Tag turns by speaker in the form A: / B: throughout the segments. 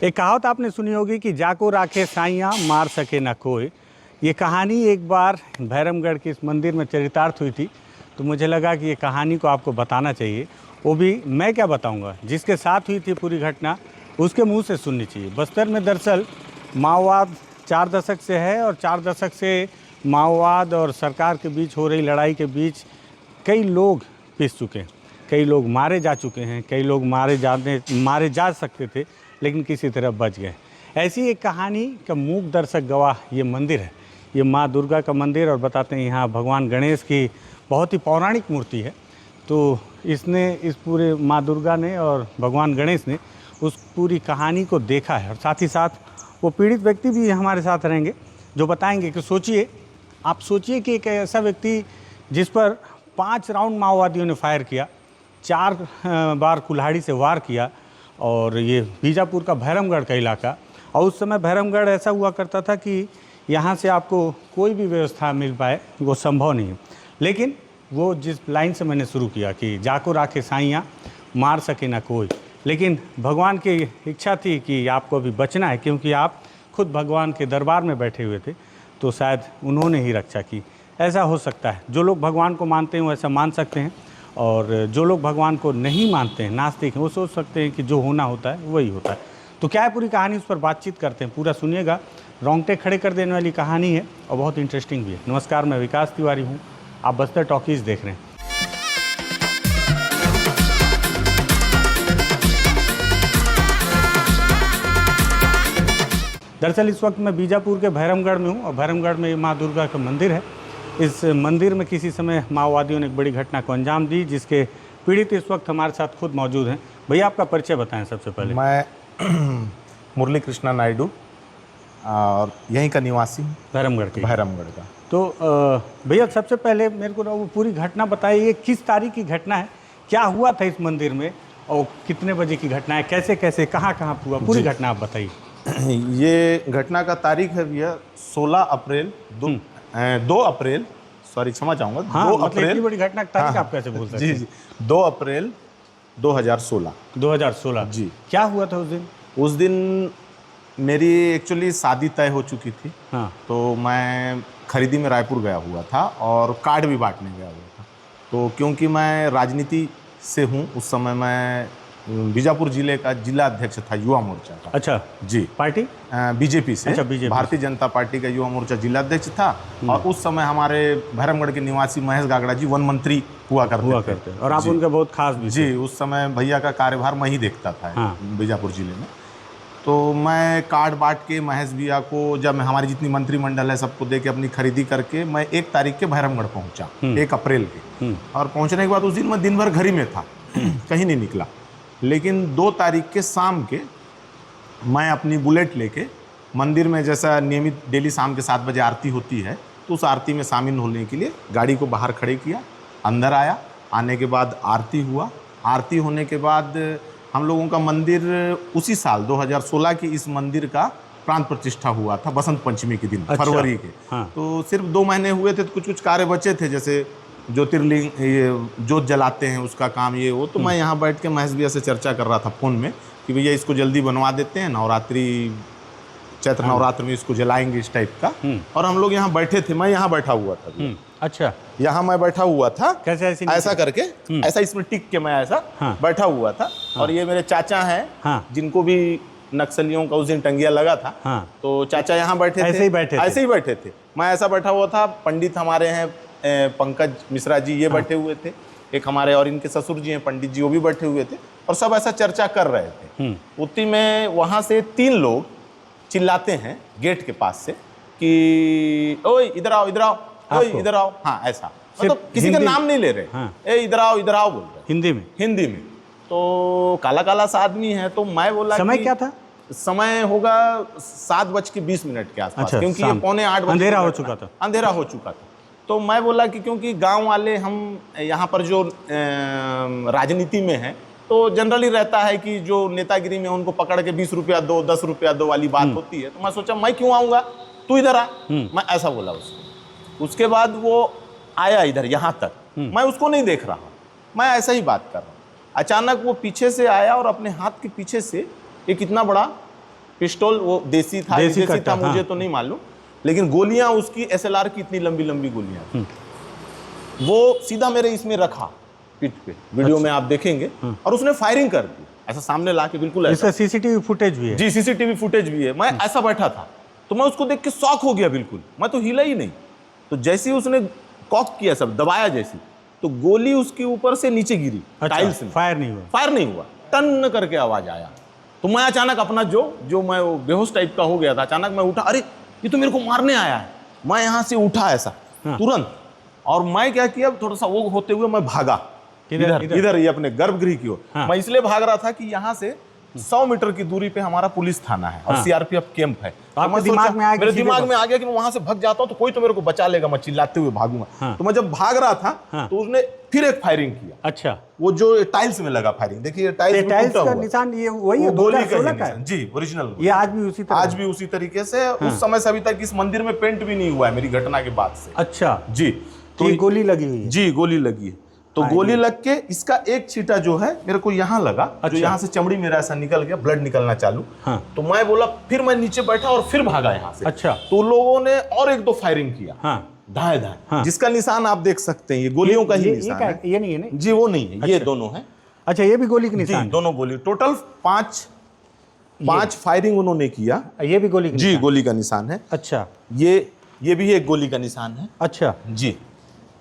A: एक कहावत आपने सुनी होगी कि जाको राखे साइयाँ मार सके ना कोई। ये कहानी एक बार भैरमगढ़ के इस मंदिर में चरितार्थ हुई थी, तो मुझे लगा कि ये कहानी को आपको बताना चाहिए। वो भी मैं क्या बताऊंगा, जिसके साथ हुई थी पूरी घटना उसके मुंह से सुननी चाहिए। बस्तर में दरअसल माओवाद 4 दशक से है और 4 दशक से माओवाद और सरकार के बीच हो रही लड़ाई के बीच कई लोग पिस चुके हैं, कई लोग मारे जा चुके हैं, कई लोग मारे जा सकते थे लेकिन किसी तरह बच गए। ऐसी एक कहानी का मूक दर्शक गवाह ये मंदिर है। ये माँ दुर्गा का मंदिर, और बताते हैं यहाँ भगवान गणेश की बहुत ही पौराणिक मूर्ति है। तो इस पूरे माँ दुर्गा ने और भगवान गणेश ने उस पूरी कहानी को देखा है, और साथ ही साथ वो पीड़ित व्यक्ति भी हमारे साथ रहेंगे जो बताएंगे कि आप सोचिए कि एक ऐसा व्यक्ति जिस पर 5 राउंड माओवादियों ने फायर किया, 4 बार कुल्हाड़ी से वार किया, और ये बीजापुर का भैरमगढ़ का इलाका। और उस समय भैरमगढ़ ऐसा हुआ करता था कि यहाँ से आपको कोई भी व्यवस्था मिल पाए वो संभव नहीं है। लेकिन वो जिस लाइन से मैंने शुरू किया कि जाको राखे साइयाँ मार सके ना कोई, लेकिन भगवान की इच्छा थी कि आपको अभी बचना है, क्योंकि आप खुद भगवान के दरबार में बैठे हुए थे, तो शायद उन्होंने ही रक्षा की। ऐसा हो सकता है, जो लोग भगवान को मानते हैं वो ऐसा मान सकते हैं, और जो लोग भगवान को नहीं मानते हैं, नास्तिक हैं, वो सोच सकते हैं कि जो होना होता है वही होता है। तो क्या है पूरी कहानी, उस पर बातचीत करते हैं। पूरा सुनिएगा, रोंगटे खड़े कर देने वाली कहानी है और बहुत इंटरेस्टिंग भी है। नमस्कार, मैं विकास तिवारी हूँ, आप बस्तर टॉकीज़ देख रहे हैं। दरअसल इस वक्त मैं बीजापुर के भैरमगढ़ में हूँ, और भैरमगढ़ में माँ दुर्गा का मंदिर है। इस मंदिर में किसी समय माओवादियों ने एक बड़ी घटना को अंजाम दी, जिसके पीड़ित इस वक्त हमारे साथ खुद मौजूद हैं। भैया, आपका परिचय बताएं सबसे पहले।
B: मैं मुरली कृष्णा नायडू, और यहीं का निवासी हूँ,
A: भैरमगढ़ का। तो भैया, सबसे पहले मेरे को वो पूरी घटना बताइए, ये किस तारीख की घटना है, क्या हुआ था इस मंदिर में, और कितने बजे की घटना है, कैसे कैसे कहाँ कहाँ हुआ, पूरी घटना आप बताइए।
B: ये घटना का तारीख है भैया 16 अप्रैल 2 अप्रैल, सॉरी क्षमा चाहूँगा,
A: हाँ,
B: 2
A: मतलब
B: अप्रैल।
A: इतनी बड़ी घटना का तारीख आप कैसे बोल सकते हैं?
B: जी 2 अप्रैल 2016
A: जी। क्या हुआ था उस दिन?
B: उस दिन मेरी एक्चुअली शादी तय हो चुकी थी।
A: हाँ।
B: तो मैं खरीदी में रायपुर गया हुआ था और कार्ड भी बांटने गया हुआ था। तो क्योंकि मैं राजनीति से हूँ, उस समय मैं बीजापुर जिले का जिला अध्यक्ष था युवा मोर्चा का।
A: अच्छा
B: जी।
A: पार्टी
B: बीजेपी से।
A: अच्छा, बीजेपी,
B: भारतीय जनता पार्टी का युवा मोर्चा जिला अध्यक्ष था। और उस समय हमारे भैरमगढ़ के निवासी महेश गागड़ा जी वन मंत्री हुआ करते थे।
A: और आप उनका बहुत खास भी
B: जी। उस समय भैया का कार्यभार मैं ही देखता था।
A: हाँ।
B: बीजापुर जिले में। तो मैं कार्ड बांट के महेश भैया को, जब मैं हमारी जितनी मंत्रिमंडल है सबको दे के अपनी खरीदी करके मैं 1 तारीख के भैरमगढ़ पहुंचा, 1 अप्रैल के। और पहुंचने के बाद उस दिन मैं दिन भर घर ही में था, कहीं नहीं निकला। लेकिन 2 तारीख के शाम के मैं अपनी बुलेट लेके मंदिर में, जैसा नियमित डेली शाम के 7 बजे आरती होती है, तो उस आरती में शामिल होने के लिए गाड़ी को बाहर खड़े किया, अंदर आया। आने के बाद आरती हुआ। आरती होने के बाद हम लोगों का मंदिर उसी साल 2016 की इस मंदिर का प्राण प्रतिष्ठा हुआ था, बसंत पंचमी के दिन।
A: अच्छा।
B: फरवरी के।
A: हाँ।
B: तो सिर्फ 2 महीने हुए थे, तो कुछ कार्य बचे थे, जैसे ज्योतिर्लिंग, ये जोत जलाते हैं उसका काम, ये वो। तो मैं यहाँ बैठ के महेश भैया से चर्चा कर रहा था फ़ोन में कि भैया इसको जल्दी बनवा देते हैं, नवरात्रि, चैत्र नवरात्र में इसको जलाएंगे, इस टाइप का। और हम लोग यहाँ बैठे थे, मैं यहाँ बैठा हुआ था।
A: अच्छा,
B: यहाँ मैं बैठा हुआ था।
A: कैसे?
B: ऐसा करके, ऐसा इसमें टिक के मैं ऐसा बैठा हुआ था। और ये मेरे चाचा हैं, जिनको भी नक्सलियों का उस दिन टंगिया लगा था। तो चाचा यहाँ बैठे थे, ऐसे ही बैठे थे। मैं ऐसा बैठा हुआ था। पंडित हमारे हैं पंकज मिश्रा जी, ये बैठे हुए थे। एक हमारे और इनके ससुर जी हैं पंडित जी, वो भी बैठे हुए थे। और सब ऐसा चर्चा कर रहे थे। उतनी में वहाँ से 3 लोग चिल्लाते हैं गेट के पास से कि ओए इधर आओ, इधर आओ, ओए इधर आओ। हाँ, ऐसा, मतलब किसी का नाम नहीं ले रहे। ए इधर आओ बोल रहे हिंदी में। तो काला काला सा आदमी है। तो मैं बोला,
A: समय क्या था?
B: समय होगा 7:20 के आसपास।
A: अच्छा,
B: क्योंकि ये 7:45
A: अंधेरा हो चुका था।
B: तो मैं बोला कि क्योंकि गांव वाले हम यहाँ पर जो राजनीति में हैं, तो जनरली रहता है कि जो नेतागिरी में उनको पकड़ के 20 रुपया दो, 10 रुपया दो वाली बात होती है। तो मैं सोचा मैं क्यों आऊँगा, तू इधर आ। मैं ऐसा बोला उसको। उसके बाद वो आया इधर यहाँ तक। मैं उसको नहीं देख रहा, मैं ऐसा ही बात कर रहा हूँ। अचानक वो पीछे से आया और अपने हाथ के पीछे से एक इतना बड़ा पिस्टल वो देसी था, देसी था मुझे तो नहीं मालूम, लेकिन गोलियां उसकी SLR की इतनी लंबी लंबी गोलियां, वो सीधा मेरे इसमें रखा पीठ पे, वीडियो में आप देखेंगे, और उसने फायरिंग कर दी ऐसा सामने ला के, बिल्कुल ऐसा।
A: इसका CCTV फुटेज भी है?
B: जी CCTV फुटेज भी है। मैं ऐसा बैठा था तो मैं उसको देख के शॉक हो गया, बिल्कुल मैं तो हिला ही नहीं। तो जैसे ही उसने कॉक किया, सब दबाया जैसे, तो गोली उसके ऊपर से नीचे गिरी।
A: अच्छा,
B: टाइल्स में
A: फायर नहीं हुआ?
B: फायर नहीं हुआ, टन करके आवाज आया। तो मैं अचानक अपना जो मैं वो बेहोश टाइप का हो गया था, अचानक मैं उठा, अरे ये तो मेरे को मारने आया है। मैं यहाँ से उठा ऐसा तुरंत, और मैं क्या किया, थोड़ा सा वो होते हुए मैं भागा इधर ही अपने गर्भगृह की ओर। मैं इसलिए भाग रहा था कि यहाँ से 100 मीटर की दूरी पे हमारा पुलिस थाना है और CRPF कैंप है। तो
A: मेरे दिमाग
B: में आ गया कि मैं वहां से भाग जाता हूं तो कोई तो मेरे को बचा लेगा, मैं चिल्लाते हुए भागूंगा। तो मैं जब भाग रहा था तो उसने फिर एक फायरिंग किया।
A: अच्छा,
B: वो जो टाइल्स में लगा फायरिंग, देखिए टाइल्स
A: का निशान, ये वही है,
B: गोली का निशान जी, ओरिजिनल।
A: ये आज भी उसी
B: तरीके से उस समय से अभी तक इस मंदिर में पेंट भी नहीं हुआ है मेरी घटना के बाद से।
A: अच्छा
B: जी,
A: तो ये गोली लगी हुई है?
B: जी, गोली लगी है। तो गोली लग के इसका एक छींटा जो है मेरे को यहाँ लगा। अच्छा। जो यहाँ से चमड़ी मेरा ऐसा निकल गया, ब्लड निकलना चालू। हाँ। तो मैं बोला, फिर मैं नीचे बैठा और फिर भागा यहाँ से। अच्छा। तो लोगों ने और एक दो फायरिंग किया। हाँ। धाए धाए। हाँ। जिसका निशान आप देख सकते हैं, ये गोलियों का ही निशान है।
A: ये नहीं है ना?
B: जी वो नहीं है। अच्छा। ये दोनों है।
A: अच्छा, ये भी गोली के निशान?
B: दोनों गोली, टोटल 5 फायरिंग उन्होंने किया।
A: ये भी गोली?
B: जी, गोली का निशान है।
A: अच्छा,
B: ये भी एक गोली का निशान है।
A: अच्छा
B: जी,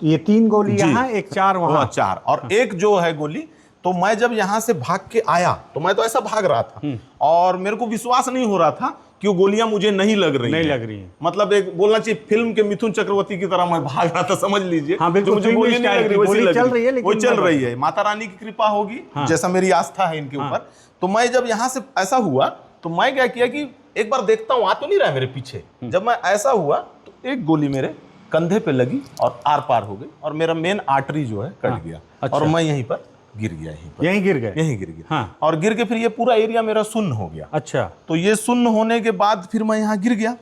A: ये 3 गोली यहाँ, एक 4 वहाँ।
B: 4 और एक जो है गोली। तो मैं जब यहाँ से भाग के आया तो मैं तो ऐसा भाग रहा था और मेरे को विश्वास नहीं हो रहा था कि वो गोलियां मुझे नहीं लग रही हैं। मतलब एक बोलना चाहिए फिल्म के मिथुन चक्रवर्ती की तरह मैं भाग रहा था, समझ लीजिए।
A: हाँ, बिल्कुल,
B: मुझे गोली नहीं लग रही,
A: वैसी चल रही है,
B: वो चल रही है। माता रानी की कृपा होगी, जैसा मेरी आस्था है इनके ऊपर। तो मैं जब यहाँ से ऐसा हुआ तो मैं क्या किया कि एक बार देखता हूँ आ तो नहीं रहा है मेरे पीछे। जब मैं ऐसा हुआ तो एक गोली मेरे कंधे पे लगी और आर पार हो गई और मेरा मेन आर्टरी जो है कट गया। अच्छा। और मैं यहीं पर गिर गया, यहीं गिर गया। हाँ। और गिर के फिर ये पूरा एरिया मेरा सुन्न हो गया। अच्छा। तो ये सुन्न होने के बाद फिर मैं यहाँ गिर गया।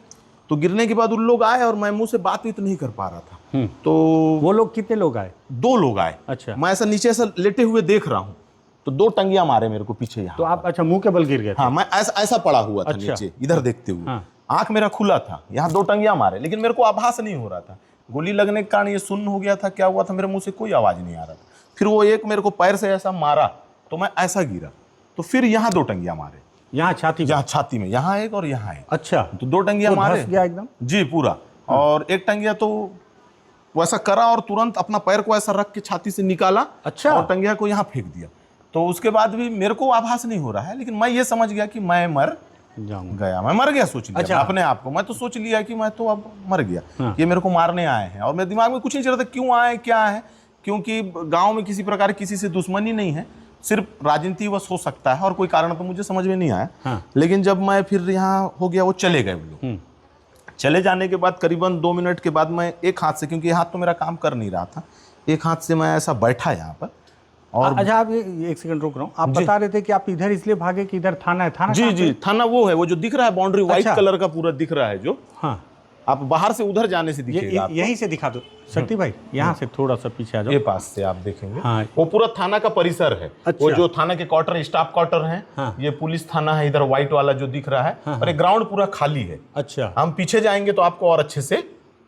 B: तो गिरने के बाद उन लोग आए और मैं मुंह से बात नहीं कर पा रहा था। तो
A: वो लोग कितने लोग आए?
B: 2 लोग आए। अच्छा। मैं ऐसा नीचे ऐसा लेटे हुए देख रहा हूँ तो 2 टंगिया मारे मेरे को पीछे यहाँ।
A: तो आप अच्छा मुंह के बल गिर गए?
B: हाँ, मैं ऐसा पड़ा हुआ था नीचे, इधर देखते हुए। आंख मेरा खुला था, यहाँ 2 टंगिया मारे, लेकिन मेरे को आभास नहीं हो रहा था। गोली लगने के कारण ये सुन्न हो गया था, क्या हुआ था, मेरे मुंह से कोई आवाज नहीं आ रहा था। फिर वो एक मेरे को पैर से ऐसा मारा तो मैं ऐसा गिरा। तो फिर यहाँ 2 टंगिया मारे, यहाँ छाती में, यहाँ एक और यहाँ एक। अच्छा। तो 2 टंगिया मारे एकदम जी पूरा। और एक टंगिया तो वैसा करा और तुरंत अपना पैर को ऐसा रख के छाती से निकाला। अच्छा। और टंगिया को यहाँ फेंक दिया। तो उसके बाद भी मेरे को आभास नहीं हो रहा है, लेकिन मैं ये समझ गया कि मैं मर गया, सोच लिया। अच्छा। अपने आप को मैं तो सोच लिया कि मैं तो अब मर गया। हाँ। ये मेरे को मारने आए हैं और मेरे दिमाग में कुछ नहीं चल रहा था क्यों आए, क्या है, क्योंकि गांव में किसी प्रकार किसी से दुश्मनी नहीं है, सिर्फ राजनीति बस हो सकता है और कोई कारण तो मुझे समझ में नहीं आया। हाँ। लेकिन जब मैं फिर यहाँ हो गया, वो चले गए वो लोग। चले जाने के बाद करीबन 2 मिनट के बाद मैं एक हाथ से, क्योंकि ये हाथ तो मेरा काम कर नहीं रहा था, एक हाथ से मैं ऐसा बैठा यहाँ पर। और अच्छा, आप एक सेकंड रुक रहा हूँ, आप बता रहे थे कि आप इधर इसलिए भागे कि इधर थाना है? थाना जी, थाना वो है, वो जो दिख रहा है बाउंड्री, व्हाइट कलर का पूरा दिख रहा है जो। हाँ। आप बाहर से उधर जाने से दिखेगा। यहीं से दिखा दो शक्ति भाई, यहाँ से थोड़ा सा पीछे आ जाओ, ये पास से आप देखेंगे। हाँ। वो पूरा थाना का परिसर है। अच्छा। वो जो थाना के क्वार्टर, स्टाफ क्वार्टर है। हाँ। ये पुलिस थाना है इधर, व्हाइट वाला जो दिख रहा है। हाँ। और ये ग्राउंड पूरा खाली है। अच्छा। हम पीछे जाएंगे तो आपको और अच्छे से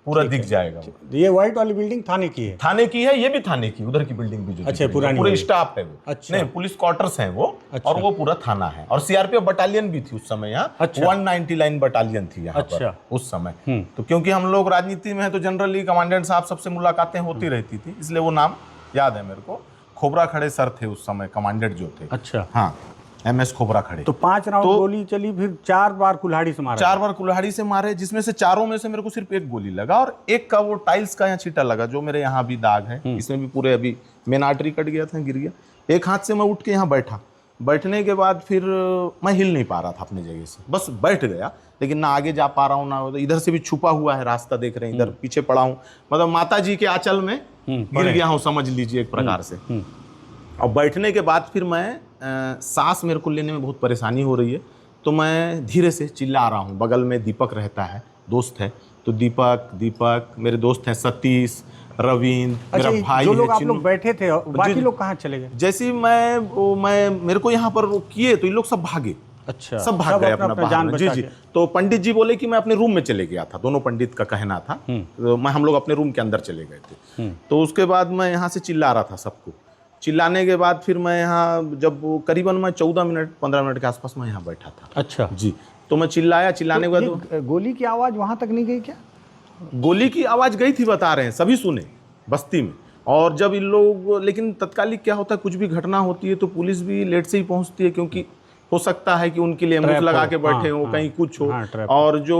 B: पूरा दिख जाएगा। ये व्हाइट वाली बिल्डिंग थाने की है? थाने की है, ये भी थाने की, उधर की बिल्डिंग भी जो। अच्छा, पूरे स्टाफ है वो। अच्छा। नहीं, पुलिस क्वार्टर्स हैं वो। अच्छा। और वो पूरा थाना है और CRPF बटालियन भी थी उस समय यहाँ। अच्छा। 190 लाइन बटालियन थी यहाँ पर उस समय। तो क्योंकि हम लोग राजनीति में है तो जनरली कमांडेंट साहब सबसे मुलाकातें होती रहती थी, इसलिए वो नाम याद है मेरे को। खोबरा खड़े सर थे उस समय कमांडेंट जो थे। अच्छा। हाँ, MS खोबरा खड़े। तो 5 राउंड गोली चली, फिर 4 बार कुल्हाड़ी से मारा? 4 बार कुल्हाड़ी से मारे, जिसमें से चारों में से मेरे को सिर्फ एक गोली लगा और एक का वो टाइल्स का यहाँ छींटा लगा, जो मेरे यहाँ भी दाग है। इसमें भी पूरे अभी मेन आर्टरी कट गया था, गिर गया। एक हाथ से मैं उठ के यहाँ बैठा। बैठने के बाद फिर मैं हिल नहीं पा रहा था अपनी जगह से, बस बैठ गया, लेकिन ना आगे जा पा रहा हूँ ना इधर से भी छुपा हुआ है रास्ता, देख रहे हैं इधर पीछे पड़ा हूँ, मतलब माता जी के आंचल में गिर गया हूँ, समझ लीजिए एक प्रकार से। और बैठने के बाद फिर मैं सांस मेरे को लेने में बहुत परेशानी हो रही है, तो मैं धीरे से चिल्ला रहा हूँ। बगल में दीपक रहता है, दोस्त है, तो दीपक मेरे दोस्त हैं, सतीश, रविंद्र, मेरा भाई जो लोग आप लोग बैठे थे, बाकी लोग कहाँ चले गए? जैसे मैं मेरे को यहाँ पर वो किए तो ये लोग सब भागे।
A: अच्छा,
B: सब भाग गए अपना बाहर में। जी जी। तो पंडित जी बोले कि मैं अपने रूम में चले गया था, दोनों पंडित का कहना था। तो हम लोग अपने रूम के अंदर चले गए थे। तो उसके बाद मैं यहाँ से चिल्ला रहा था सबको। चिल्लाने के बाद फिर मैं यहाँ जब करीबन मैं 14 मिनट 15 मिनट के आसपास मैं यहाँ बैठा था।
A: अच्छा जी।
B: तो मैं चिल्लाया, चिल्लाने के बाद
A: गोली की आवाज़ वहाँ तक नहीं गई क्या?
B: गोली की आवाज़ गई थी, बता रहे हैं, सभी सुने बस्ती में। और जब इन लोग, लेकिन तत्कालिक क्या होता है, कुछ भी घटना होती है तो पुलिस भी लेट से ही पहुंचती है, क्योंकि हो सकता है कि उनके लिए एम्बुलेंस लगा के बैठे हो, कहीं कुछ हो। और जो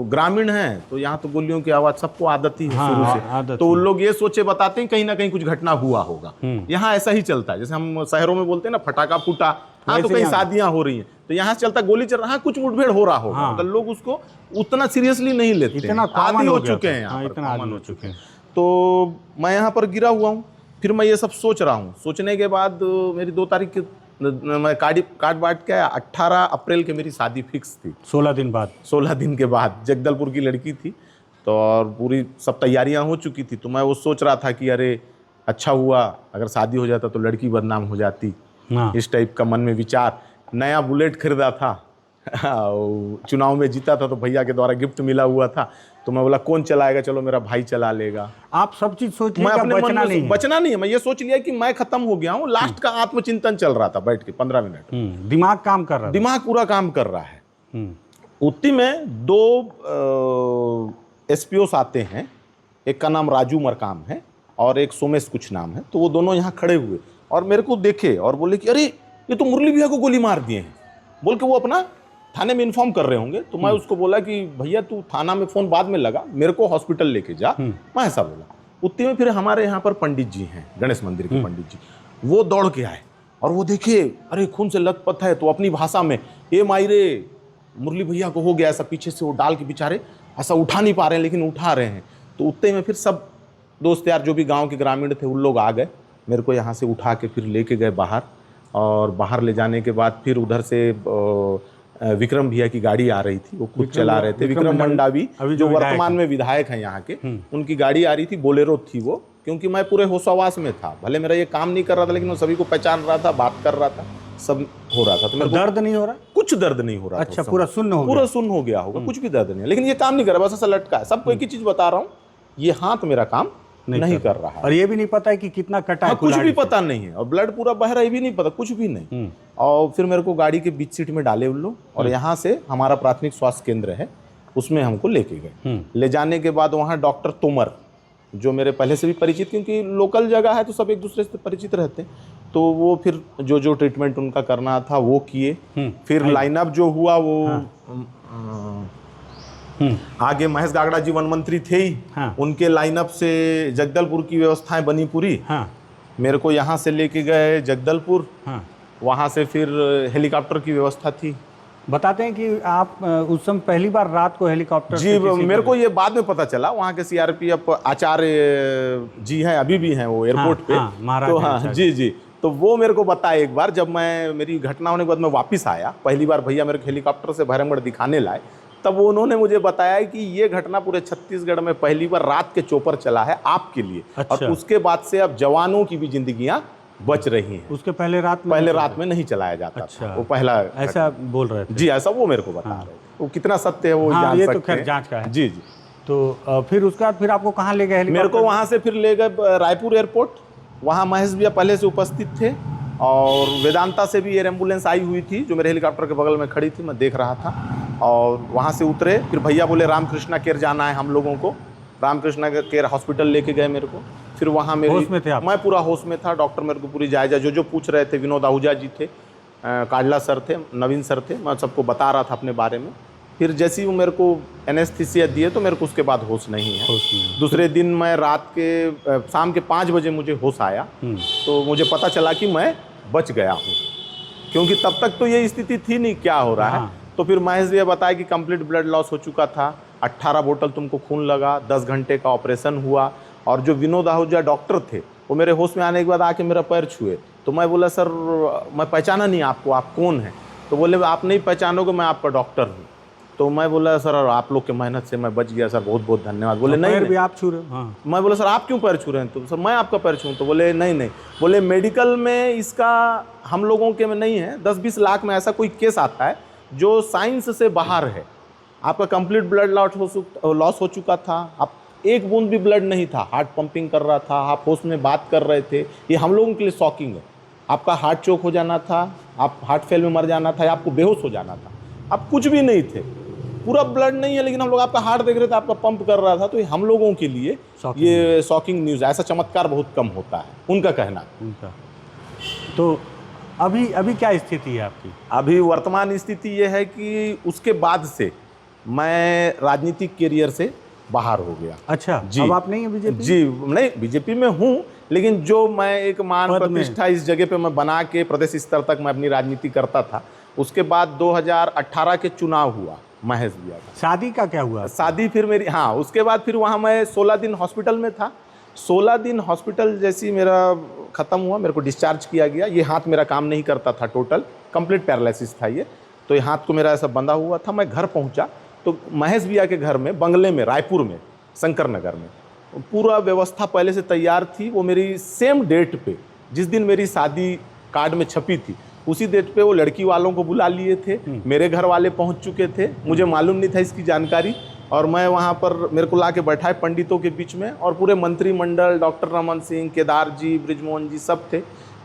B: ग्रामीण हैं तो यहाँ तो गोलियों की आवाज़ सबको आदत ही है शुरू से, तो उन लोग ये सोचे बताते हैं कहीं ना कहीं कुछ घटना हुआ होगा। यहाँ ऐसा ही चलता है, जैसे हम शहरों में बोलते हैं ना फटाका फूटा, हाँ तो कहीं शादियां हो रही हैं तो यहाँ से चलता गोली चल रहा है, कुछ मुठभेड़ हो रहा होगा। तो लोग उसको उतना सीरियसली नहीं लेते,
A: इतना
B: आदी हो चुके हैं, यहाँ
A: इतना आदी हो चुके हैं।
B: तो मैं यहाँ पर गिरा हुआ हूँ। फिर मैं ये सब सोच रहा हूँ। सोचने के बाद मेरी 2 तारीख की मैं काट बांट के 18 अप्रैल के मेरी शादी फिक्स थी।
A: 16 दिन बाद,
B: 16 दिन के बाद। जगदलपुर की लड़की थी, तो और पूरी सब तैयारियां हो चुकी थी। तो मैं वो सोच रहा था कि अरे अच्छा हुआ अगर शादी हो जाता तो लड़की बदनाम हो जाती, इस टाइप का मन में विचार। नया बुलेट खरीदा था, चुनाव में जीता था तो भैया के द्वारा गिफ्ट मिला हुआ था। तो मैं बोला कौन चलाएगा, चलो मेरा भाई चला लेगा।
A: आप सब चीज सोच
B: मैं अपने बचना नहीं है। मैं ये सोच लिया कि मैं खत्म हो गया हूँ। लास्ट का आत्मचिंतन चल रहा था बैठ के 15 मिनट।
A: दिमाग काम कर रहा है,
B: दिमाग पूरा काम कर रहा है। उतनी में 2 एसपीओ आते हैं, एक का नाम राजू मरकाम है और एक सोमेश कुछ नाम है। तो वो दोनों यहाँ खड़े हुए और मेरे को देखे और बोले कि अरे ये तो मुरली भैया को गोली मार दिए हैं, बोल के वो अपना थाने में इन्फॉर्म कर रहे होंगे। तो मैं उसको बोला कि भैया तू थाना में फ़ोन बाद में लगा, मेरे को हॉस्पिटल लेके जा, मैं ऐसा बोला। उतने में फिर हमारे यहाँ पर पंडित जी हैं, गणेश मंदिर के पंडित जी, वो दौड़ के आए और वो देखे अरे खून से लथपथ है। तो अपनी भाषा में ये मायरे मुरली भैया को हो गया ऐसा, पीछे से वो डाल के बेचारे ऐसा उठा नहीं पा रहे हैं लेकिन उठा रहे हैं। तो उतने में फिर सब दोस्त यार जो भी गाँव के ग्रामीण थे उन लोग आ गए, मेरे को यहाँ से उठा के फिर लेके गए बाहर। और बाहर ले जाने के बाद फिर उधर से विक्रम भैया की गाड़ी आ रही थी, वो खुद चला रहे थे। विक्रम मंडावी जो वर्तमान में विधायक हैं यहाँ के, उनकी गाड़ी आ रही थी, बोलेरो थी वो। क्योंकि मैं पूरे होशावास में था, भले मेरा ये काम नहीं कर रहा था लेकिन मैं सभी को पहचान रहा था, बात कर रहा था, सब हो रहा था। तो मेरे को
A: दर्द नहीं हो रहा,
B: कुछ दर्द नहीं हो रहा।
A: अच्छा, पूरा सुन्न
B: हो गया होगा, कुछ भी दर्द नहीं है। लेकिन ये काम नहीं कर रहा, बस ऐसा लटका है। सबको एक ही चीज बता रहा हूँ, ये हाथ मेरा काम नहीं कर रहा है।
A: और ये भी नहीं पता है कि कितना कटा है,
B: कुछ भी पता नहीं है। और ब्लड पूरा बह रहा है, ये भी नहीं पता, कुछ भी नहीं। और फिर मेरे को गाड़ी के बीच सीट में डाले उन लोग और यहाँ से हमारा प्राथमिक स्वास्थ्य केंद्र है उसमें हमको लेके गए। ले जाने के बाद वहाँ डॉक्टर तोमर जो मेरे पहले से भी परिचित, क्योंकि लोकल जगह है तो सब एक दूसरे से परिचित रहते हैं, तो वो फिर जो ट्रीटमेंट उनका करना था वो किए। फिर लाइनअप जो हुआ वो आगे महेश गागड़ा जी वन मंत्री थे ही, उनके लाइनअप से जगदलपुर की व्यवस्थाएं बनी पूरी। मेरे को यहाँ से लेके गए जगदलपुर, वहाँ से फिर हेलीकॉप्टर की व्यवस्था थी।
A: बताते हैं कि आप उस समय पहली बार रात को हेलीकॉप्टर
B: जी, मेरे को ये बाद में पता चला। वहाँ के सीआरपीएफ आचार्य जी हैं, अभी भी हैं वो एयरपोर्ट पे। तो हाँ जी जी, तो वो मेरे को बताया एक बार, जब मैं मेरी घटना होने के बाद मैं वापस आया, पहली बार भैया मेरे को हेलीकॉप्टर से भैरमगढ़ दिखाने लाए, तब उन्होंने मुझे बताया कि ये घटना पूरे छत्तीसगढ़ में पहली बार रात के चौपर चला है आपके लिए। अच्छा। और उसके बाद से अब जवानों की भी जिंदगियां बच रही हैं।
A: उसके पहले रात में नहीं
B: चलाया जाता।
A: अच्छा।
B: था वो पहला
A: ऐसा बोल रहे थे
B: जी, ऐसा वो मेरे को बता रहे थे। वो कितना सत्य है वो जान
A: ये
B: सकते
A: तो खैर जांच का है।
B: जी जी।
A: तो फिर उसके बाद फिर आपको कहाँ ले गए?
B: मेरे को वहाँ से फिर ले गए रायपुर एयरपोर्ट। वहाँ महेश भैया पहले से उपस्थित थे और वेदांता से भी एयर एम्बुलेंस आई हुई थी जो मेरे हेलीकॉप्टर के बगल में खड़ी थी, मैं देख रहा था। और वहाँ से उतरे, फिर भैया बोले रामकृष्णा केयर जाना है हम लोगों को। रामकृष्णा केयर हॉस्पिटल लेके गए मेरे को। फिर वहाँ मेरे
A: होश में थे आप? मैं
B: पूरा होश में था। डॉक्टर मेरे को पूरी जायजा जो पूछ रहे थे, विनोद आहूजा जी थे, काडला सर थे, नवीन सर थे, मैं सबको बता रहा था अपने बारे में। फिर जैसे ही वो मेरे को एनेस्थीसिया दिए तो मेरे को उसके बाद होश नहीं है। दूसरे दिन मैं रात के शाम के 5 बजे मुझे होश आया, तो मुझे पता चला कि मैं बच गया हूँ, क्योंकि तब तक तो ये स्थिति थी नहीं क्या हो रहा है। तो फिर महेश भैया बताया कि कंप्लीट ब्लड लॉस हो चुका था, 18 बोतल तुमको खून लगा, 10 घंटे का ऑपरेशन हुआ। और जो विनोद आहूजा डॉक्टर थे वो मेरे होश में आने के बाद आके मेरा पैर छुए। तो मैं बोला सर मैं पहचाना नहीं आपको, आप कौन हैं? तो बोले आप नहीं पहचानोगे, मैं आपका डॉक्टर हूँ। तो मैं बोला सर और आप लोग के मेहनत से मैं बच गया सर, बहुत बहुत धन्यवाद। बोले नहीं,
A: पैर भी आप छू रहे हो? हाँ।
B: मैं बोला सर आप क्यों पैर छू रहे हैं? तो सर मैं आपका पैर छूँ? तो बोले नहीं नहीं, बोले मेडिकल में इसका हम लोगों के में नहीं है, 10-20 लाख में ऐसा कोई केस आता है जो साइंस से बाहर है। आपका कंप्लीट ब्लड लॉस हो चुका था, आप एक बूंद भी ब्लड नहीं था, हार्ट पंपिंग कर रहा था, आप होश में बात कर रहे थे, ये हम लोगों के लिए शॉकिंग है। आपका हार्ट चोक हो जाना था, आप हार्ट फेल में मर जाना था, आपको बेहोश हो जाना था, आप कुछ भी नहीं थे, पूरा ब्लड नहीं है, लेकिन हम लोग आपका हार्ट देख रहे थे, आपका पंप कर रहा था। तो ये हम लोगों के लिए ये शॉकिंग न्यूज़ है। ऐसा चमत्कार बहुत कम होता है, उनका कहना।
A: उनका तो अभी क्या स्थिति है आपकी?
B: अभी वर्तमान स्थिति ये है कि उसके बाद से मैं राजनीतिक कैरियर से बाहर हो गया।
A: अच्छा
B: जी,
A: अब आप नहीं है बीजेपी?
B: जी नहीं, बीजेपी में हूँ, लेकिन जो मैं एक मान प्रतिष्ठा इस जगह पे मैं बना के प्रदेश स्तर तक मैं अपनी राजनीति करता था। उसके बाद 2018 के चुनाव हुआ, महेश भैया का।
A: शादी का क्या हुआ?
B: शादी फिर मेरी, हाँ, उसके बाद फिर वहाँ मैं 16 दिन हॉस्पिटल में था। 16 दिन हॉस्पिटल जैसी मेरा ख़त्म हुआ, मेरे को डिस्चार्ज किया गया। ये हाथ मेरा काम नहीं करता था, टोटल कंप्लीट पैरालिसिस था ये, तो ये हाथ को मेरा ऐसा बंधा हुआ था। मैं घर पहुँचा तो महेश भैया के घर में, बंगले में, रायपुर में, शंकर नगर में, पूरा व्यवस्था पहले से तैयार थी। वो मेरी सेम डेट पे, जिस दिन मेरी शादी कार्ड में छपी थी, उसी डेट पे वो लड़की वालों को बुला लिए थे। मेरे घर वाले पहुंच चुके थे, मुझे मालूम नहीं था इसकी जानकारी। और मैं वहाँ पर, मेरे को ला के बैठाए पंडितों के बीच में, और पूरे मंत्रिमंडल, डॉक्टर रमन सिंह, केदार जी, ब्रिजमोहन जी सब थे।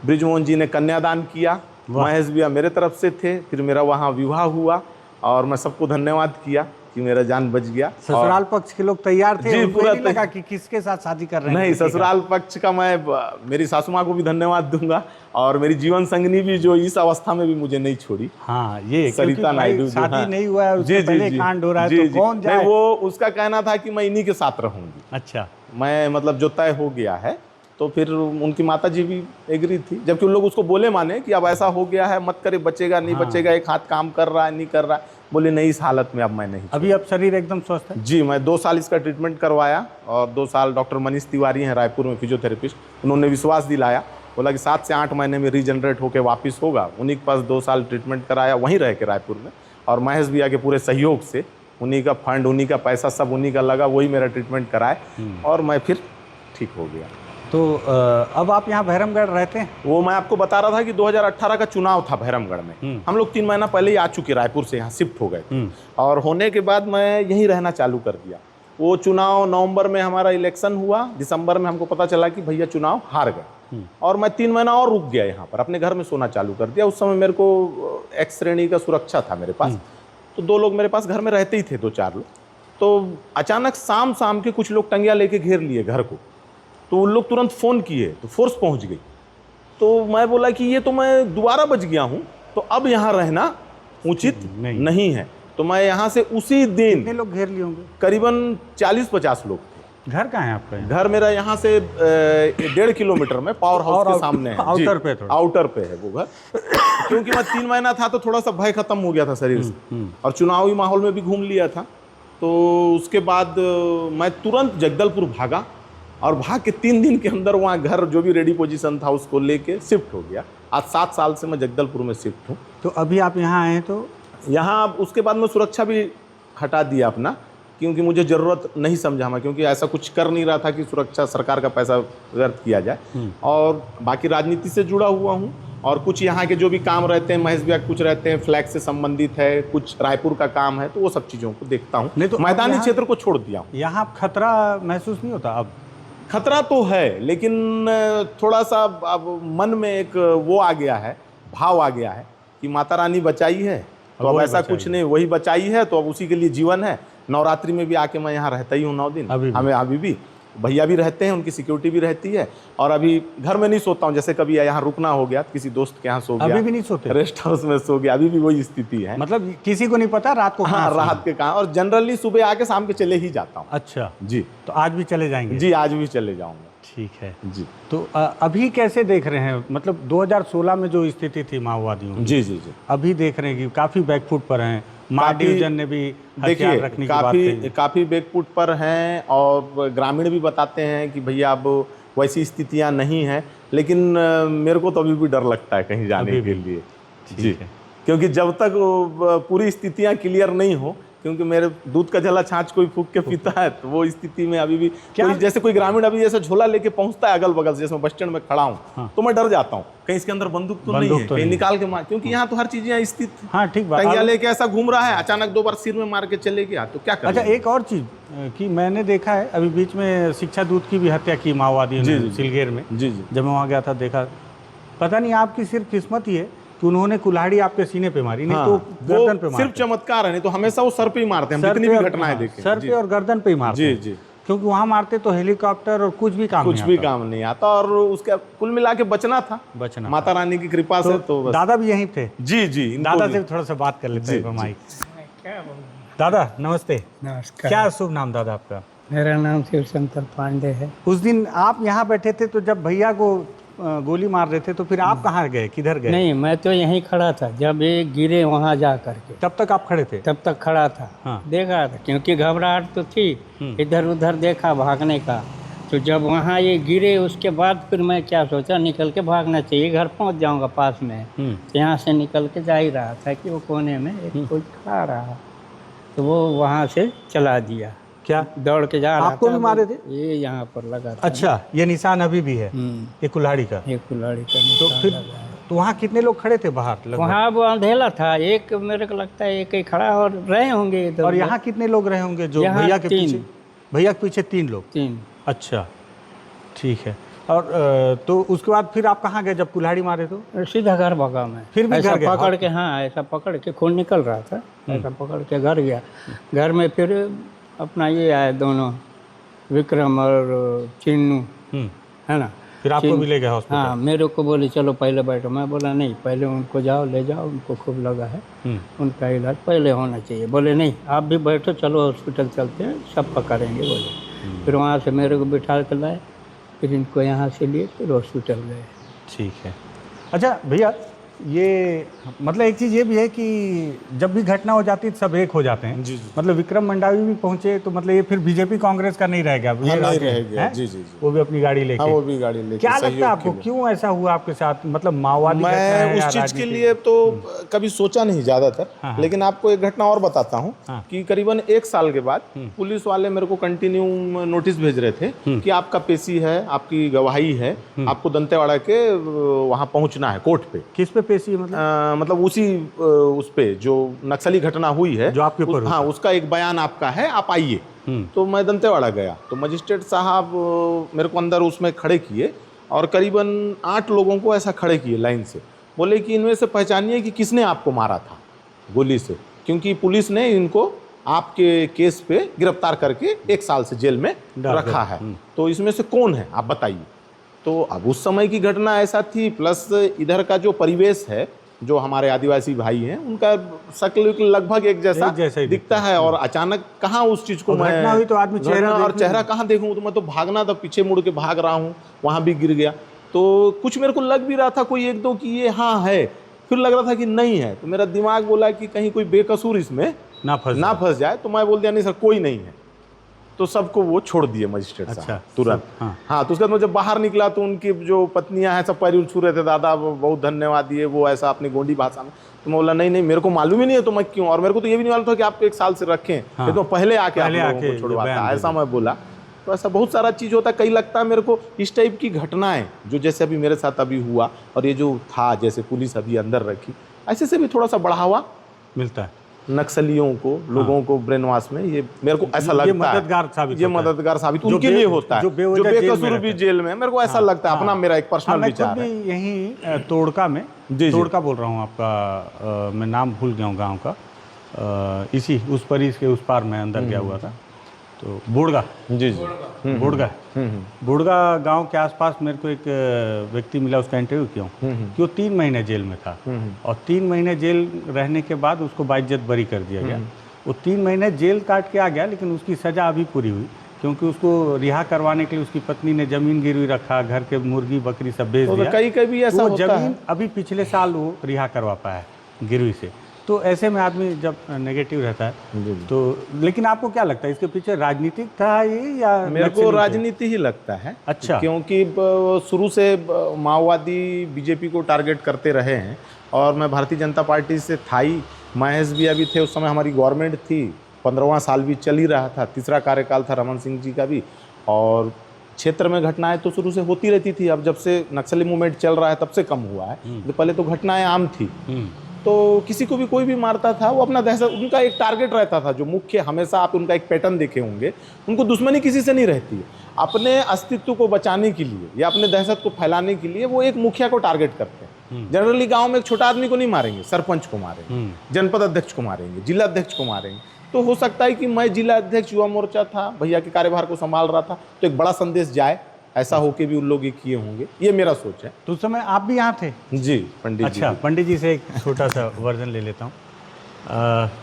B: ब्रिजमोहन जी ने कन्यादान किया, महेश भैया मेरे तरफ से थे। फिर मेरा वहाँ विवाह हुआ और मैं सबको धन्यवाद किया कि मेरा जान बच गया।
A: ससुराल पक्ष के लोग तैयार थे?
B: जी, पूरा
A: नहीं लगा कि किसके साथ शादी कर रहे हैं?
B: नहीं, ससुराल पक्ष का मैं मेरी सासू माँ को भी धन्यवाद दूंगा, और मेरी जीवन संगनी भी, जो इस अवस्था में भी मुझे नहीं छोड़ी।
A: हाँ, ये
B: सरिता नायडू,
A: शादी नहीं हुआ है, उससे पहले कांड हो रहा है, तो कौन जाए?
B: वो उसका कहना था कि मैं इन्हीं के साथ रहूंगी।
A: अच्छा,
B: मैं मतलब जो तय हो गया है, तो फिर उनकी माता जी भी एग्री थी, जबकि उन लोग उसको बोले माने कि अब ऐसा हो गया है, मत करे, बचेगा नहीं बचेगा, एक हाथ काम कर रहा है नहीं कर रहा है। बोले नहीं, इस हालत में अब मैं नहीं।
A: अभी अब शरीर एकदम स्वस्थ है?
B: जी, मैं 2 साल इसका ट्रीटमेंट करवाया, और 2 साल डॉक्टर मनीष तिवारी हैं रायपुर में, फिजियोथेरेपिस्ट, उन्होंने विश्वास दिलाया, बोला कि 7 से 8 महीने में रीजनरेट होकर वापस होगा। उन्हीं के पास 2 साल ट्रीटमेंट कराया, वहीं रह के रायपुर में, और महेश भैया के पूरे सहयोग से, उन्हीं का फंड, उन्हीं का पैसा, सब उन्हीं का लगा, वही मेरा ट्रीटमेंट कराए, और मैं फिर ठीक हो गया।
A: तो अब आप यहाँ भैरमगढ़ रहते हैं?
B: वो मैं आपको बता रहा था कि 2018 का चुनाव था भैरमगढ़ में। हम लोग 3 महीना पहले ही आ चुके, रायपुर से यहाँ शिफ्ट हो गए, और होने के बाद मैं यहीं रहना चालू कर दिया। वो चुनाव नवंबर में हमारा इलेक्शन हुआ, दिसंबर में हमको पता चला कि भैया चुनाव हार गए, और मैं 3 महीना और रुक गया यहाँ पर, अपने घर में सोना चालू कर दिया। उस समय मेरे को X श्रेणी का सुरक्षा था मेरे पास, तो 2 लोग मेरे पास घर में रहते ही थे, 2-4 लोग। तो अचानक शाम के कुछ लोग टंगिया लेके घेर लिए घर को, तो उन लोग तुरंत फ़ोन किए, तो फोर्स पहुंच गई। तो मैं बोला कि ये तो मैं दोबारा बच गया हूं, तो अब यहाँ रहना उचित नहीं है। तो मैं यहाँ से उसी दिन,
A: कितने लोग घेर लिए होंगे?
B: करीबन 40-50 लोग थे।
A: घर कहाँ है आपका?
B: घर मेरा यहाँ से 1.5 किलोमीटर में पावर हाउस के सामने है।
A: आउटर पे?
B: आउटर पे है वो घर। क्योंकि मैं 3 महीना था, तो थोड़ा सा भय खत्म हो गया था शरीर से, और चुनावी माहौल में भी घूम लिया था। तो उसके बाद मैं तुरंत जगदलपुर भागा, और भाग के 3 दिन के अंदर वहाँ घर जो भी रेडी पोजीशन था उसको लेके शिफ्ट हो गया। आज 7 साल से मैं जगदलपुर में शिफ्ट हूँ।
A: तो अभी आप यहाँ आए, तो
B: यहाँ उसके बाद मैं सुरक्षा भी हटा दिया अपना, क्योंकि मुझे ज़रूरत नहीं समझा मैं, क्योंकि ऐसा कुछ कर नहीं रहा था कि सुरक्षा, सरकार का पैसा व्यर्थ किया जाए। और बाकी राजनीति से जुड़ा हुआ हूँ, और कुछ यहाँ के जो भी काम रहते हैं, महेश भैया कुछ रहते हैं फ्लैग से संबंधित है, कुछ रायपुर का काम है, तो वो सब चीज़ों को देखता हूँ। नहीं तो मैदानी क्षेत्र को छोड़ दिया हूँ।
A: यहाँ खतरा महसूस नहीं होता? अब
B: खतरा तो है, लेकिन थोड़ा सा अब मन में एक वो आ गया है, भाव आ गया है कि माता रानी बचाई है, तो अब ऐसा कुछ नहीं, वही बचाई है, तो अब उसी के लिए जीवन है। नवरात्रि में भी आके मैं यहाँ रहता ही हूँ 9 दिन। हमें अभी भी भैया भी रहते हैं, उनकी सिक्योरिटी भी रहती है, और अभी घर में नहीं सोता हूँ। जैसे कभी यहाँ रुकना हो गया, किसी दोस्त के यहाँ सो गया,
A: अभी भी नहीं सोते?
B: रेस्ट हाउस में सो गया, अभी भी वही स्थिति है।
A: मतलब किसी को नहीं पता रात को?
B: हाँ, रात के कहाँ, और जनरली सुबह आके शाम के चले ही जाता हूँ।
A: अच्छा
B: जी,
A: तो आज भी चले जाएंगे?
B: जी, आज भी चले जाऊँगा।
A: ठीक है
B: जी।
A: तो अभी कैसे देख रहे हैं, मतलब 2016 में जो स्थिति थी माओवादियों की,
B: जी जी जी,
A: अभी देख रहे हैं कि काफ़ी बैकफुट पर हैं? मार डिवीजन ने भी हथियार रखने की बात कही।
B: काफ़ी बैकफुट पर हैं, और ग्रामीण भी बताते हैं कि भैया अब वैसी स्थितियां नहीं हैं, लेकिन मेरे को तो अभी भी डर लगता है कहीं जाने के लिए। जी, क्योंकि जब तक पूरी स्थितियां क्लियर नहीं हो, क्योंकि मेरे दूध का जला छाछ कोई फूक के पीता है, तो वो स्थिति में अभी भी जैसे कोई ग्रामीण अभी जैसे झोला लेके पहुंचता है अगल बगल से, जैसे मैं बस स्टैंड में खड़ा हूँ, हाँ। तो मैं डर जाता हूँ कहीं इसके अंदर बंदूक तो नहीं है, कहीं निकाल के मार, क्योंकि यहाँ तो हर चीज यहाँ स्थित, हाँ ठीक बात, टंगिया लेके ऐसा घूम रहा है, अचानक 2 बार सिर में मार के चले गया तो क्या करें।
A: अच्छा, एक और चीज कि मैंने देखा है अभी बीच में शिक्षा दूत की भी हत्या की माओवादियों ने सिलगेर में। जी जी, जब मैं वहाँ गया था देखा, पता नहीं आपकी सिर्फ किस्मत ही है कि उन्होंने कुल्हाड़ी आपके सीने पे मारी, नहीं तो गर्दन पे मारते।
B: सिर्फ चमत्कार है, नहीं तो हमेशा वो सर पे ही मारते हैं, जितनी भी घटनाएं देखें,
A: सर पे और गर्दन पे ही मारते।
B: जी जी,
A: क्योंकि वहाँ मारते तो हेलीकॉप्टर और कुछ भी काम
B: नहीं आता, और उसका कुल मिला के बचना था, माता रानी की कृपा से। तो
A: दादा भी यहीं थे।
B: जी जी,
A: दादा से थोड़ा सा बात कर लेते हैं माइक। दादा नमस्ते।
C: नमस्कार।
A: क्या शुभ नाम दादा आपका?
C: मेरा नाम शिव शंकर पांडे है।
A: उस दिन आप यहाँ बैठे थे, तो जब भैया को गोली मार रहे थे तो फिर आप कहाँ गए, किधर गए?
C: नहीं, मैं तो यहीं खड़ा था, जब ये गिरे वहाँ जा करके।
A: तब तक आप खड़े थे?
C: तब तक खड़ा था। हाँ। देखा था, क्योंकि घबराहट तो थी, इधर उधर देखा भागने का। तो जब वहाँ ये गिरे उसके बाद फिर मैं क्या सोचा, निकल के भागना चाहिए, घर पहुँच जाऊँगा पास में। तो यहाँ से निकल के जा ही रहा था कि वो कोने में एक कोई खड़ा रहा, तो वो वहाँ से चला दिया।
A: क्या
C: दौड़ के जा रहा था?
A: आपको भी मारे थे?
C: ये यहाँ पर लगा था।
A: अच्छा, ये निशान अभी भी है ये कुल्हाड़ी का?
C: ये कुल्हाड़ी का निशान।
A: तो फिर तो वहाँ कितने लोग खड़े थे बाहर?
C: वहाँ वो अंधेला था, एक मेरे को लगता है एक ही खड़ा और रहे होंगे इधर।
A: और यहाँ कितने लोग रहे होंगे? जो भैया के पीछे, भैया के पीछे 3 लोग?
C: 3।
A: अच्छा ठीक है। और तो उसके बाद फिर आप कहाँ गए जब कुल्हाड़ी मारे? तो
C: सीधा घर भागा मैं।
A: फिर भी
C: ऐसा पकड़ के, हाँ ऐसा पकड़ के, खून निकल रहा था, ऐसा पकड़ के घर गया। घर में फिर अपना ये आए दोनों, विक्रम और चिन्नू, है ना।
A: फिर आपको भी ले गए हॉस्पिटल?
C: हाँ, मेरे को बोले चलो पहले बैठो। मैं बोला नहीं, पहले उनको जाओ, ले जाओ, उनको खूब लगा है, उनका इलाज पहले होना चाहिए। बोले नहीं आप भी बैठो, चलो हॉस्पिटल चलते हैं, सब पकड़ेंगे बोले। फिर वहाँ से मेरे को बिठा कर लाए, फिर इनको यहाँ से लिए, फिर हॉस्पिटल गए।
A: ठीक है। अच्छा भैया, ये मतलब एक चीज़ ये भी है कि जब भी घटना हो जाती है सब एक हो जाते हैं। जी जी। मतलब विक्रम मंडावी भी पहुंचे, तो मतलब ये फिर बीजेपी कांग्रेस का नहीं रह गया?
B: हाँ, नहीं रह गया। जी जी,
A: वो भी अपनी गाड़ी लेके।
B: हाँ, वो भी गाड़ी लेके।
A: क्या लगता है आपको, क्यों ऐसा हुआ आपके साथ? मतलब माओवादी
B: मैं उस चीज के लिए तो कभी सोचा नहीं ज्यादातर, लेकिन आपको एक घटना और बताता हूँ कि करीबन 1 साल के बाद पुलिस वाले मेरे को कंटिन्यू नोटिस भेज रहे थे कि आपका पेशी है, आपकी गवाही है, आपको दंतेवाड़ा के वहाँ पहुँचना है कोर्ट पे।
A: किस पे पेशी?
B: मतलब उसी उस पे जो नक्सली घटना हुई है, जो आपके ऊपर, हाँ उसका एक बयान आपका है, आप आइए। तो मैं दंतेवाड़ा गया, तो मजिस्ट्रेट साहब मेरे को अंदर उसमें खड़े किए और करीबन 8 लोगों को ऐसा खड़े किए लाइन से। बोले कि इनमें से पहचानिए कि किसने आपको मारा था गोली से, क्योंकि पुलिस ने इनको आपके केस पे गिरफ्तार करके 1 साल से जेल में रखा है, तो इसमें से कौन है आप बताइए। तो अब उस समय की घटना ऐसा थी, प्लस इधर का जो परिवेश है, जो हमारे आदिवासी भाई हैं, उनका शक्ल लगभग एक जैसा दिखता है, और अचानक कहाँ उस चीज़ को मैं
A: हुई तो आदमी
B: चेहरा कहाँ देखूँ, तो मैं तो भागना था, पीछे मुड़ के भाग रहा हूँ, वहाँ भी गिर गया। तो कुछ मेरे को लग भी रहा था कोई 1-2 कि ये हाँ है, फिर लग रहा था कि नहीं है, तो मेरा दिमाग बोला कि कहीं कोई बेकसूर इसमें ना फंस जाए। तो मैं बोल दिया नहीं सर कोई नहीं है, तो सबको वो छोड़ दिए मजिस्ट्रेट साहब तुरंत। हाँ, तो उसके बाद मैं जब बाहर निकला तो उनकी जो पत्नियां हैं सब पैर छू रहे थे, दादा बहुत धन्यवाद दिए, वो ऐसा अपनी गोंडी भाषा में। तो मैं बोला नहीं मेरे को मालूम ही नहीं है, तो मैं क्यों, और मेरे को तो ये भी नहीं मालूम था कि आपको 1 साल से रखें, तो पहले आके आप लोगों को छुड़वाता, ऐसा मैं बोला। तो ऐसा बहुत सारा चीज़ होता है। कई लगता है मेरे को इस टाइप की घटनाएं जो जैसे अभी मेरे साथ अभी हुआ, और ये जो था जैसे पुलिस अभी अंदर रखी, ऐसे से भी थोड़ा सा बढ़ावा
A: मिलता है
B: नक्सलियों को, लोगों को ब्रेन वॉश में। ये मेरे को ऐसा लगता है ये मददगार साबित उनके लिए होता है, जो बेकसूर भी जेल में, मेरे को ऐसा लगता है। अपना मेरा एक पर्सनल विचार है।
A: यहीं तोड़का में, तोड़का बोल रहा हूँ आपका, मैं नाम भूल गया हूँ गाँव का, इसी उस पर इसके उस पार में अंदर गया हुआ था, तो बुड़गा। जी जी, बुड़गा गांव के आसपास मेरे को एक व्यक्ति मिला, उसका इंटरव्यू किया कि वो 3 महीने जेल में था, और 3 महीने जेल रहने के बाद उसको बाइज्जत बरी कर दिया गया। वो 3 महीने जेल काट के आ गया, लेकिन उसकी सज़ा अभी पूरी हुई, क्योंकि उसको रिहा करवाने के लिए उसकी पत्नी ने ज़मीन गिरवी रखा, घर के मुर्गी बकरी सब बेच दिया।
B: कहीं भी ऐसा होता है।
A: ज़मीन अभी पिछले साल वो रिहा करवा पाया है गिरवी से। तो ऐसे में आदमी जब नेगेटिव रहता है तो, लेकिन आपको क्या लगता है इसके पीछे राजनीतिक था ये, या
B: मेरे को राजनीति ही लगता है।
A: अच्छा,
B: क्योंकि शुरू से माओवादी बीजेपी को टारगेट करते रहे हैं, और मैं भारतीय जनता पार्टी से था ही, महेश भी अभी थे, उस समय हमारी गवर्नमेंट थी, 15वां साल भी चल ही रहा था, तीसरा कार्यकाल था रमन सिंह जी का भी। और क्षेत्र में घटनाएं तो शुरू से होती रहती थी, अब जब से नक्सली मूवमेंट चल रहा है तब से कम हुआ है। तो पहले तो घटनाएं आम थी, तो किसी को भी कोई भी मारता था वो अपना दहशत, उनका एक टारगेट रहता था जो मुख्य, हमेशा आप उनका एक पैटर्न देखे होंगे, उनको दुश्मनी किसी से नहीं रहती है। अपने अस्तित्व को बचाने के लिए या अपने दहशत को फैलाने के लिए वो एक मुखिया को टारगेट करते हैं। जनरली गांव में एक छोटा आदमी को नहीं मारेंगे, सरपंच को मारेंगे, जनपद अध्यक्ष को मारेंगे, जिला अध्यक्ष को मारेंगे। तो हो सकता है कि मैं जिला अध्यक्ष युवा मोर्चा था, भैया के कार्यभार को संभाल रहा था, तो एक बड़ा संदेश जाए, ऐसा होके भी उन लोग ये किए होंगे, ये मेरा सोच है।
A: तो उस समय आप भी यहाँ थे?
B: जी पंडित जी।
A: अच्छा, पंडित जी से एक छोटा सा वर्जन ले लेता हूँ।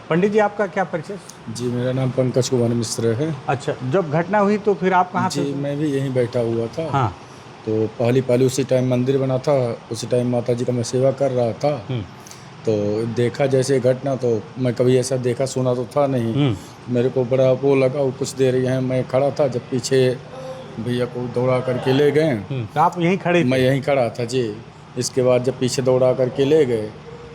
A: पंडित जी, आपका क्या परिचय?
D: जी, मेरा नाम पंकज कुमार मिश्र है।
A: अच्छा, जब घटना हुई तो फिर आप कहाँ थे?
D: जी, मैं भी यहीं बैठा हुआ था।
A: हाँ।
D: तो पहली उसी टाइम मंदिर बना था, उसी टाइम माता जी का मैं सेवा कर रहा था। तो देखा जैसे घटना, तो मैं कभी ऐसा देखा सुना तो था नहीं। मेरे को बड़ा वो लगा, और कुछ देर यहाँ मैं खड़ा था, जब पीछे भैया को दौड़ा करके ले गए।
A: तो आप यहीं खड़े थे?
D: मैं यहीं खड़ा था जी। इसके बाद जब पीछे दौड़ा करके ले गए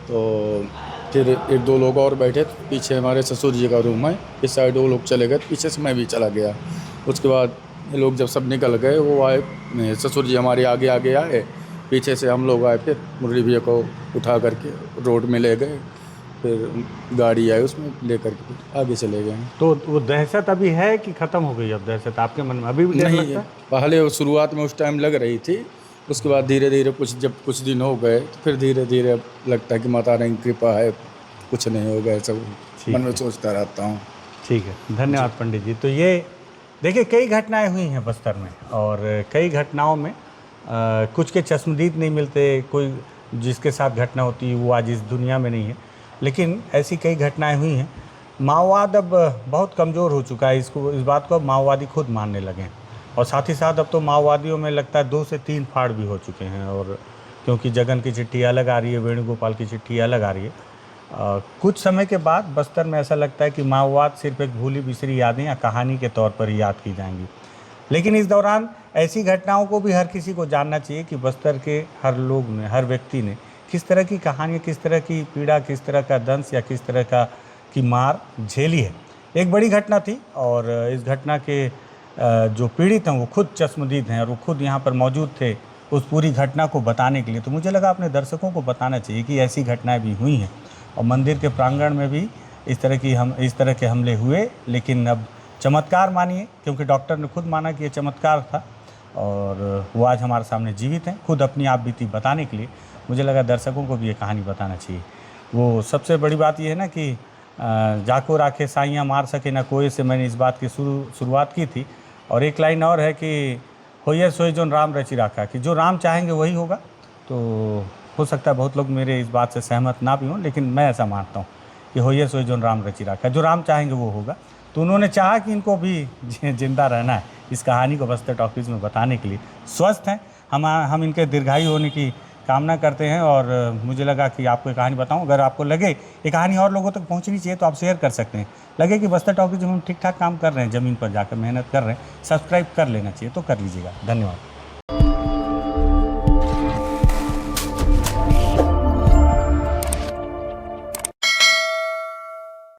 D: तो फिर एक दो लोग और बैठे, पीछे हमारे ससुर जी का रूम है, इस साइड वो लोग चले गए, पीछे से मैं भी चला गया। उसके बाद ये लोग जब सब निकल गए, वो आए, ससुर जी हमारे आगे आगे आए, पीछे से हम लोग आए, फिर मुरली भैया को उठा करके रोड में ले गए, फिर गाड़ी आई उसमें ले करके आगे चले गए।
A: तो वो दहशत अभी है कि ख़त्म हो गई? अब दहशत आपके मन में अभी भी
D: नहीं, पहले शुरुआत में उस टाइम लग रही थी, उसके बाद धीरे धीरे जब कुछ दिन हो गए तो फिर धीरे धीरे लगता है कि माता रानी की कृपा है, कुछ नहीं हो गया, सब मन में सोचता रहता हूँ।
A: ठीक है, धन्यवाद पंडित जी। तो ये देखिए, कई घटनाएं हुई हैं बस्तर में, और कई घटनाओं में कुछ के चश्मदीद नहीं मिलते, कोई जिसके साथ घटना होती है वो आज इस दुनिया में नहीं है, लेकिन ऐसी कई घटनाएं हुई हैं। माओवाद अब बहुत कमज़ोर हो चुका है, इस बात को अब माओवादी खुद मानने लगे हैं, और साथ ही साथ अब तो माओवादियों में लगता है 2 से 3 फाड़ भी हो चुके हैं। और क्योंकि जगन की चिट्ठी अलग आ रही है, वेणुगोपाल की चिट्ठी अलग आ रही है, कुछ समय के बाद बस्तर में ऐसा लगता है कि माओवाद सिर्फ एक भूली बिसरी यादें या कहानी के तौर पर ही याद की जाएंगी। लेकिन इस दौरान ऐसी घटनाओं को भी हर किसी को जानना चाहिए कि बस्तर के हर लोग ने, हर व्यक्ति ने किस तरह की कहानी, किस तरह की पीड़ा, किस तरह का दंश या किस तरह की मार झेली है। एक बड़ी घटना थी, और इस घटना के जो पीड़ित हैं वो खुद चश्मदीद हैं, और वो खुद यहाँ पर मौजूद थे उस पूरी घटना को बताने के लिए। तो मुझे लगा अपने दर्शकों को बताना चाहिए कि ऐसी घटनाएं भी हुई हैं, और मंदिर के प्रांगण में भी इस तरह के हमले हुए। लेकिन अब चमत्कार मानिए, क्योंकि डॉक्टर ने खुद माना कि ये चमत्कार था, और वो आज हमारे सामने जीवित हैं, खुद अपनी आप बीती बताने के लिए। मुझे लगा दर्शकों को भी ये कहानी बताना चाहिए। वो सबसे बड़ी बात ये है ना कि जाको राखे साइयाँ मार सके ना कोई, से मैंने इस बात की शुरुआत की थी। और एक लाइन और है कि होइए सोई जोन राम रचि राखा, कि जो राम चाहेंगे वही होगा। तो हो सकता है बहुत लोग मेरे इस बात से सहमत ना भी हों, लेकिन मैं ऐसा मानता हूँ कि होइए सोई जोन राम रचि राखा, जो राम चाहेंगे वो होगा। तो उन्होंने चाहा कि इनको भी जिंदा रहना है, इस कहानी को बस्तर टॉकीज़ में बताने के लिए। स्वस्थ हैं, हम इनके दीर्घायु होने की कामना करते हैं। और मुझे लगा कि आपको ये कहानी बताऊं। अगर आपको लगे ये कहानी और लोगों तक पहुंचनी चाहिए तो आप शेयर कर सकते हैं। लगे कि बस्तर टॉकीज़ में हम ठीक ठाक काम कर रहे हैं, ज़मीन पर जाकर मेहनत कर रहे हैं, सब्सक्राइब कर लेना चाहिए तो कर लीजिएगा। धन्यवाद।